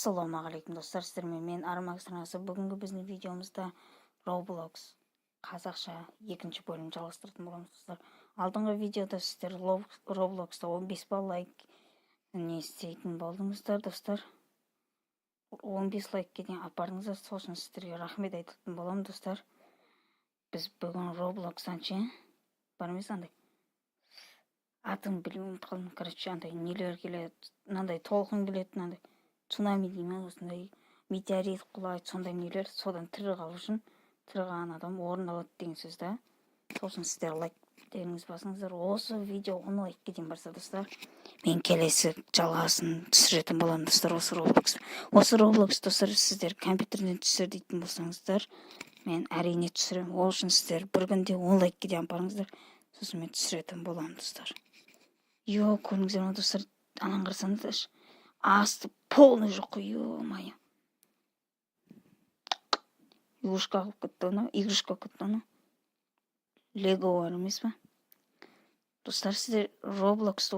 Ассалаумағалейкум достар, сіздермен мен Армак Сырнасы. Бүгінгі біздің видеомызда Roblox қазақша екінші бөлім жалғастыратын боламыз достар. Алдыңғы видеода сіздер Roblox'та 15 бал лайк не істейтін болдыңыздар достар. 15 лайкке дейін апардыңыздар, сол үшін сіздерге рахмет айтатын боламын достар. Біз бүгін Roblox'тан бар емес андай атын білмей қалдым. Короче, андай нелер келеді, мынандай толқын келеді, мынандай цунами деймін, осындай метеорит құлайды, сондай нелер, содан тірі қалу үшін тірі қалған адам орын алады деген сөз да. Сол үшін сіздер лайктеріңіз басыңыздар. Осы видео 10 лайкке дейін барса достар, мен келесі жалғасын түсіретін боламын достар. Осы Roblox достар, сіздер компьютерден түсір дейтін болсаңыздар, мен әрине түсіремін. Ол үшін сіздер бір күнде 10 лайкке дейін барыңыздар, сосын мен түсіретін боламын достар. Көрдіңіздер ме достар, анан қарасаңыздаршы, асты полный жоқ қой, ё-моё. Игрушка кетті ана. Лего бар емес па? Достар, сіздер Roblox'ты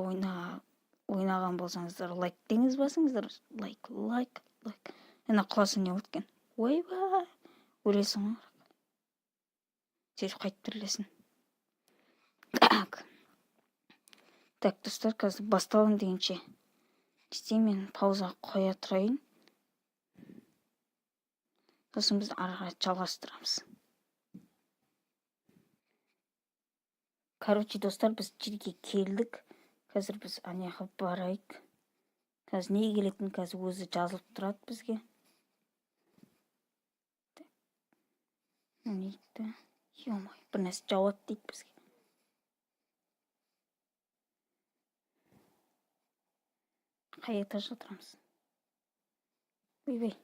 ойнаған болсаңыздар, лайк деңіз басыңыздар. Лайк. Ана құласың не өткен. Ойбай. Өлесің ғой. Сөйтіп қайтып тірілесің. Так, достар, қазір басталын дегенше мен пауза қоя тұрайын. Сосын біз арға жалғастырамыз. Короче, достар, біз жерге келдік. Қазір біз анаяққа барайық. Қазір не келетін, қазір өзі жазылып тұрады бізге. Нейді. Ё-май, бір нәрсе жауады дейді бізге. Қай этажда отырамыз? Ойбай.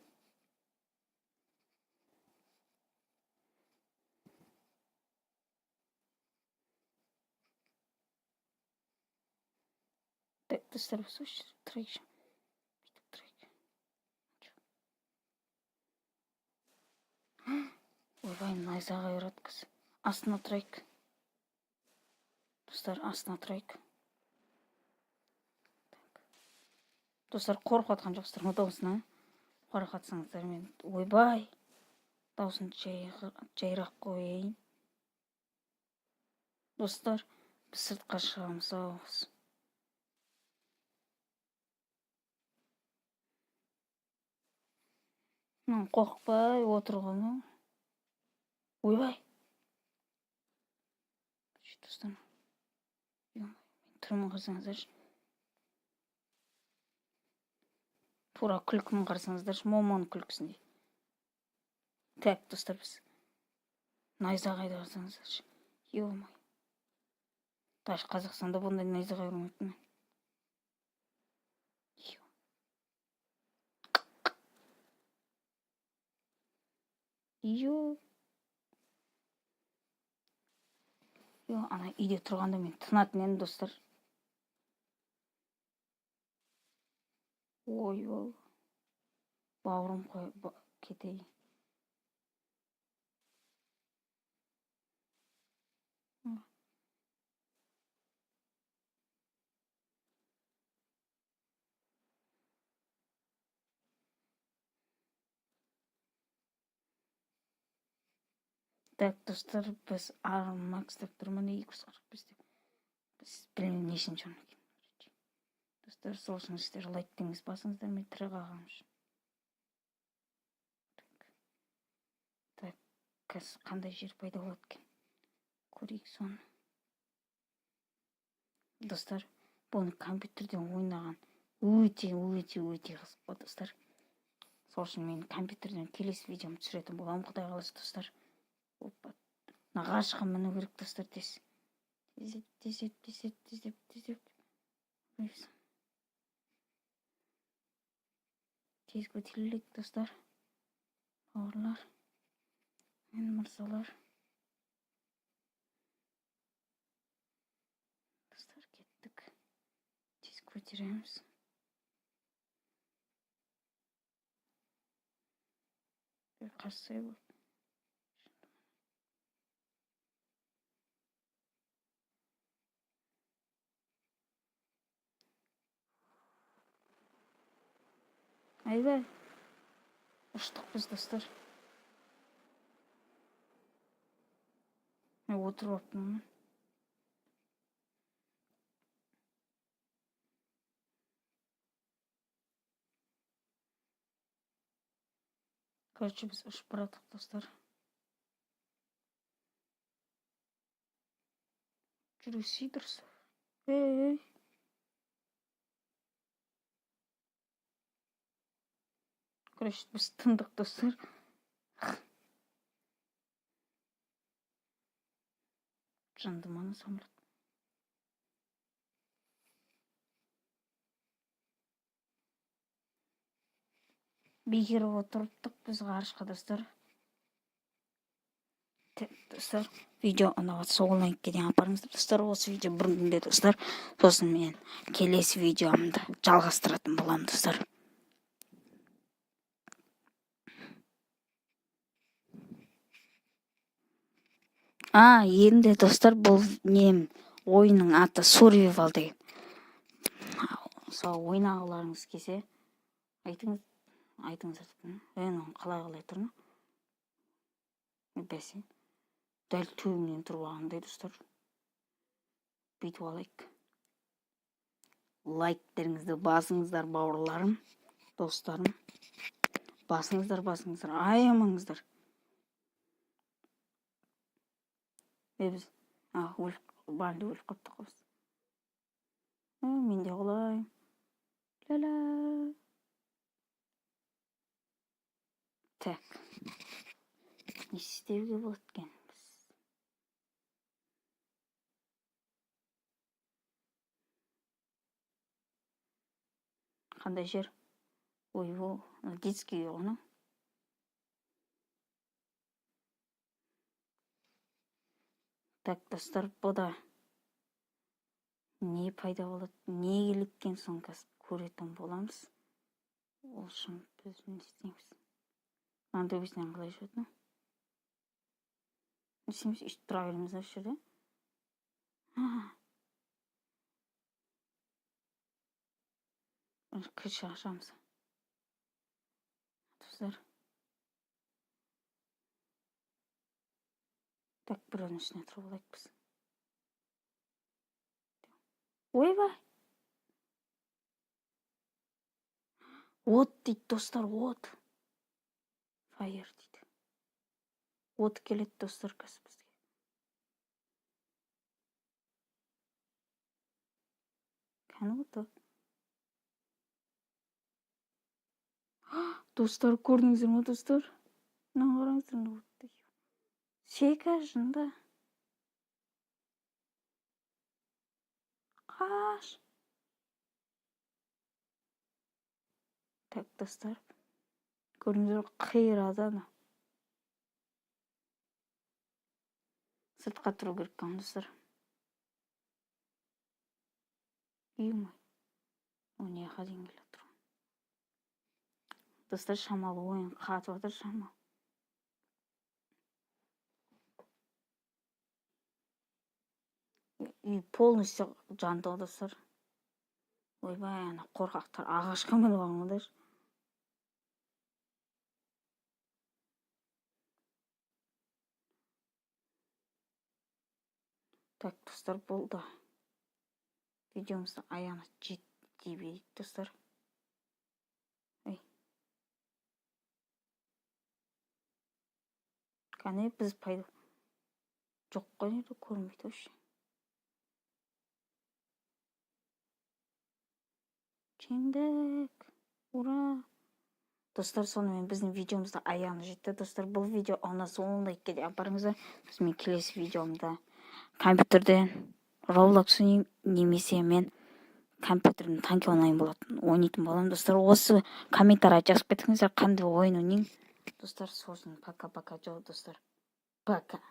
Так, достар, біз осы тұрайық. Ойбай, найзаға үйрет қыз. Астына тұрайық. Достар, астына тұрайық. Достар, қорқатқан жоқсыздар ма даусына? Қорқатсаңыздар мен ойбай. Даусын жайрақ қойайын. Достар, біз сыртқа шығамыз ауыз. Қорқпай отырғаны. Ойбай. Достар, тұрмын қарсаңыздар. Тура күлкімін қарсаңыздар. Момон күлкісіндей. Так, достар, біз найза қайда қарсаңыздар. Ё-май. Даже Қазақстанда бұндай найзаға үйренмеппін. Ана үйде тұрғанда мен тынатын едім достар. Ой, бауырым қой кетейін. Так, достар, біз Армакс деп тұрмын, X45 деп. Біз білмеймін нешінші орын екен. Достар, сол үшін сіздер лайк деңіз басыңыздар, мен тірі қалғаным үшін. Так, қазір қандай жер пайда болады екен? Көрейік соны. Достар, бұны компьютерден ойнаған өте қызық болды достар. Сол үшін мен компьютерден келесі видеом түсіретін боламын, Құдай қаласа достар. Опа. Нағашқа міну керек достар, тез. Тез көтерілейік достар. Бауырлар. Мен мырзалар. Достар, кеттік. Тез көтереміз. Қарсай бұл. Айбай. Uçtuk biz dostlar. Oturup yaptım. Короче, biz uçup bıraktık dostlar. Жүру Сидоров. Эй. Короче, biz tındık dostlar. Жандыманы самолет. Бекеріп отырдық біз ғарышқа достар. Достар, видео ұнап жатса ол лайкке дейін апарыңыздар достар. Осы видео бір күнде достар. Сосын мен келесі видеомды жалғастыратын боламын достар. Енді достар, бұл нем ойынның аты Survival деген. Сол ойнағыларыңыз келсе айтыңыздар. Оның қалай тұрмын? Бәсен. Дәл төбімнен тұрып алғандай достар. Бүйтіп алайық. Лайктеріңізді басыңыздар бауырларым, достарым. Басыңыздар, аямаңыздар. Біз барды өліп қаптық қыз. Мен де қолайым. Ла-ла. Так. Не істеуге болады екен біз? Қандай жер? Ой, детский оны. Так, достар, бұл да не пайда болады, не келіккен соң көретін боламыз. Ол үшін біз не істейміз? Маған төбесінен қалай жүреді? Не істейміз? Үйтіп тұра береміз осы жерде. Крыша ашамыз. Достар. Так, біреудің ішіне тұрып алайық біз. Ойбай! От дейді достар, от. Fire дейді. От келеді достар қазір бізге. Кәні оты. Достар, көрдіңіздер ме достар? Мынаны қараңыздар, от. Секажында. Қаш. Так, достар. Көрдіңіздер қиырады ана. Сыртқа тұру керек екен достар. Үймай. О, не қаден келе тұр. Достар, шамалы ойын қатып отыр шамалы. Үй полностью жанды достар. Ойбай, ана қорқақтар ағашқа мініп алыңдар. Так, достар, болды. Видеомызды аяғына жете берейік достар. Кәне біз пайда жоқ қой, көрмейді өші. Жеңдік. Ура! Достар, сонымен біздің видеомызда аяғына жетті. Достар, бұл видео ұнаса ол лайкке дейін апарыңыздар. Мен келесі видеомда компьютерден Roblox немесе мен компьютерден танки онлайн ойнайтын боламын. Достар, осы комментария жазып кетіңіздер, қандай ойын ойнайын. Достар, сосын пока-пока. Достар, пока.